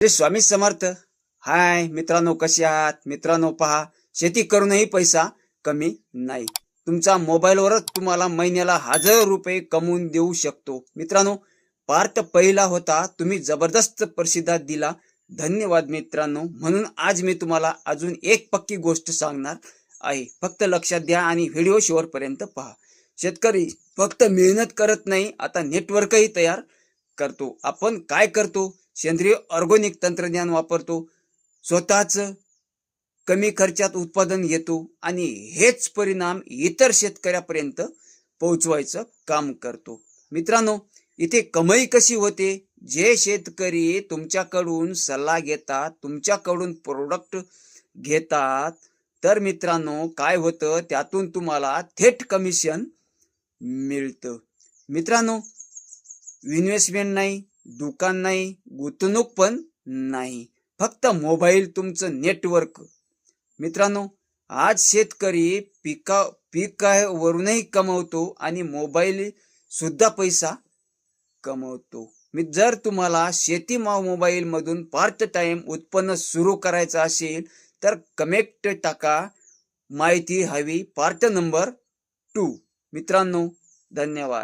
श्री स्वामी समर्थ. हाय मित्रांनो, कसे आहात मित्रांनो? पहा, शेती करूनही पैसा कमी नाही. तुमचा मोबाईलवरच तुम्हाला महिन्याला 1000 रुपये कमवून देऊ शकतो. मित्रांनो, पार्ट पहिला होता, तुम्ही जबरदस्त प्रतिसाद दिला, धन्यवाद मित्रांनो. म्हणून आज मी तुम्हाला अजून एक पक्की गोष्ट सांगणार आहे. फक्त लक्षात द्या आणि व्हिडिओ शेवटपर्यंत पहा. शेतकरी फक्त मेहनत करत नाही, आता नेटवर्कही तयार करतो. आपण काय करतो? सेंद्रिय ऑर्गॅनिक तंत्रज्ञान वापरतो, स्वतःच कमी खर्चात उत्पादन घेतो आणि हेच परिणाम इतर शेतकऱ्यापर्यंत पोहोचवायचं काम करतो. मित्रांनो, इथे कमाई कशी होते? जे शेतकरी तुमच्याकडून सल्ला घेतात, तुमच्याकडून प्रोडक्ट घेतात, तर मित्रांनो काय होतं, त्यातून तुम्हाला थेट कमिशन मिळतं. मित्रांनो, इन्व्हेस्टमेंट नाही, दुकान नाही, गुंतवणूक पण नाही, फक्त मोबाईल, तुमचं नेटवर्क. मित्रांनो, आज शेतकरी पिकावरूनही कमवतो आणि मोबाईल सुद्धा पैसा कमवतो. जर तुम्हाला शेती मोबाईल मधून पार्ट टाइम उत्पन्न सुरू करायचं असेल तर कमेंट टाका, माहिती हवी पार्ट नंबर 2. मित्रांनो, धन्यवाद.